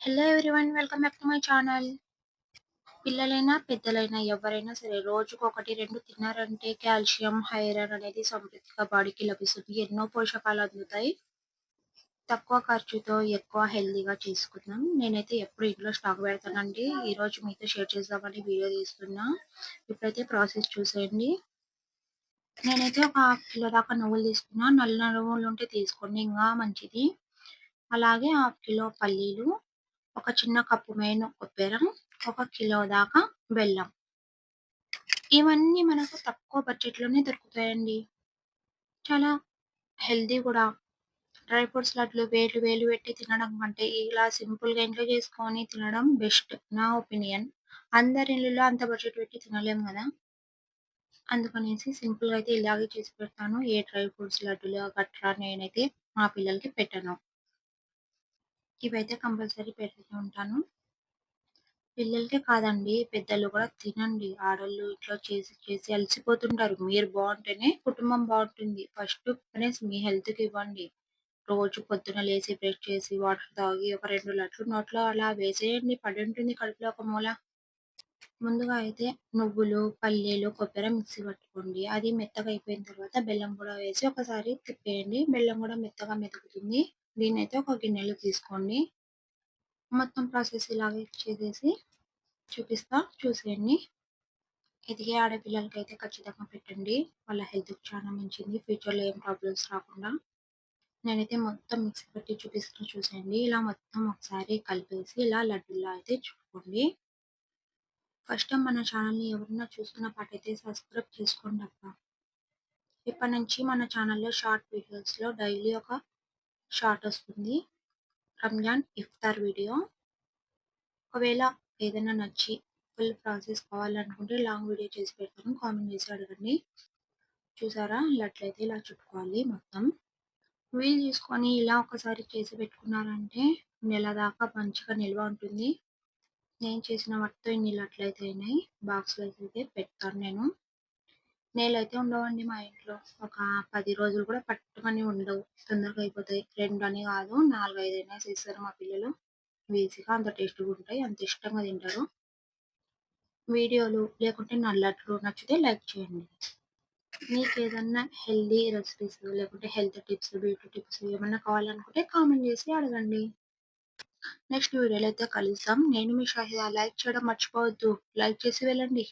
Hello everyone, welcome back to my channel. పిల్లలైనా, పెద్దలైనా ఎవరైనా సరే రోజుకొకటి, 2 తిన్నారంటే కాల్షియం, ఐరన్ అనేది సమృద్ధిగా బాడీకి లభిస్తుంది. ఎన్నో పోషకాలు అందుతాయి. తక్కువ ఖర్చుతో ఎక్కువ హెల్తీగా చేసుకుందాం. నేనైతే ఎప్పుడు ఇంట్లో స్టాక్ పెడతానండి. ఈరోజు మీతో షేర్ చేద్దామని వీడియో తీస్తున్నా. ఇప్పుడైతే ప్రాసెస్ చూసేయండి. నేనైతే ఒక హాఫ్ కిలో దాకా నువ్వులు తీసుకున్నా. నల్ల నువ్వులు ఉంటే తీసుకోండి, ఇంకా మంచిది. అలాగే హాఫ్ కిలో పల్లీలు, ఒక చిన్న కప్పు మేను కొబ్బెర, ఒక కిలో దాకా బెల్లం. ఇవన్నీ మనకు తక్కువ బడ్జెట్‌లోనే దొరుకుతాయండి. చాలా హెల్తీ కూడా. డ్రై ఫ్రూట్స్ లడ్లు వేలు వేలు పెట్టి తినడం కంటే ఇలా సింపుల్‌గా ఇంట్లో చేసుకొని తినడం బెస్ట్ నా ఒపీనియన్. అందరి ఇళ్లలో అంత బడ్జెట్ పెట్టి తినలేం గదా! అందుకనేసి సింపుల్‌గా అయితే ఇలాగే చేసి పెడతాను. ఏ డ్రై ఫ్రూట్స్ లడ్డులు గట్రా నేనైతే మా పిల్లలకి పెట్టను. ఇవైతే కంపల్సరీ పెడుతూ ఉంటాను. పిల్లలకే కాదండి, పెద్దలు కూడా తినండి. ఆడోళ్ళు ఇంట్లో చేసి చేసి అలసిపోతుంటారు. మీరు బావుంటేనే కుటుంబం బావుంటుంది. ఫస్ట్ ప్రిఫరెన్స్ మీ హెల్త్‌కి ఇవ్వండి. రోజు పొద్దున లేసి బ్రష్ చేసి, వాటర్ తాగి, ఒక 2 లడ్లు నోట్లో అలా వేసేయండి. పడుంటుంది కడుపులో ఒక మూల. ముందుగా అయితే నువ్వులు, పల్లీలు, కొబ్బెర మిక్సీ పట్టుకోండి. అది మెత్తగా అయిపోయిన తర్వాత బెల్లం కూడా వేసి ఒకసారి తిప్పేయండి. బెల్లం కూడా మెత్తగా మెదుగుతుంది. దీన్నైతే ఒక గిన్నెలో తీసుకోండి. మొత్తం ప్రాసెస్ ఇలాగే చేసేసి చూపిస్తా, చూసేయండి. ఎదిగే ఆడపిల్లలకైతే ఖచ్చితంగా పెట్టండి. వాళ్ళ హెల్త్‌కి చాలా మంచిది. ఫ్యూచర్‌లో ఏం ప్రాబ్లమ్స్ రాకుండా. నేనైతే మొత్తం మిక్సీ పట్టి చూపిస్తున్నా, చూసేయండి. ఇలా మొత్తం ఒకసారి కలిపేసి ఇలా లడ్డూలా అయితే చుట్టుకోండి. ఫస్ట్ టైమ్ మన ఛానల్‌ని ఎవరైనా చూస్తున్నట్టయితే సబ్స్క్రైబ్ చేసుకోండబ్బా! ఇప్పటినుంచి మన ఛానల్‌లో షార్ట్ వీడియోస్‌లో డైలీ ఒక షార్ట్ వస్తుంది. రంజాన్ ఇఫ్తార్ వీడియో. ఒకవేళ ఏదైనా నచ్చి ఫుల్ ప్రాసెస్ కావాలనుకుంటే లాంగ్ వీడియో చేసి పెడతాను. కామెంట్ చేసి అడగండి. చూసారా? లడ్లయితే ఇలా చుట్టుకోవాలి మొత్తం. వీలు చూసుకొని ఇలా ఒకసారి చేసి పెట్టుకున్నారంటే నెల దాకా మంచిగా నిల్వ ఉంటుంది. నేను చేసిన వాటితో ఇన్ని లడ్లయితే అయినాయి. బాక్స్‌లో అయితే పెడతాను నేను. నెలైతే ఉండవండి మా ఇంట్లో. ఒక 10 రోజులు కూడా పట్టుమని ఉండవు. తొందరగా అయిపోతాయి. 2 అని కాదు, 4, 5 అయినా చేస్తారు మా పిల్లలు. ఈజీగా అంత టేస్ట్‌గా ఉంటాయి. అంత ఇష్టంగా తింటారు. వీడియోలు లేకుంటే నా లడ్లు నచ్చితే లైక్ చేయండి. మీకేదన్నా హెల్తీ రెసిపీస్ లేకుంటే హెల్త్ టిప్స్, బ్యూటీ టిప్స్ ఏమన్నా కావాలనుకుంటే కామెంట్ చేసి అడగండి. నెక్స్ట్ వీడియోలో అయితే కలుద్దాం. నేను మీ షాహిదా. లైక్ చేయడం మర్చిపోవద్దు. లైక్ చేసి వెళ్ళండి.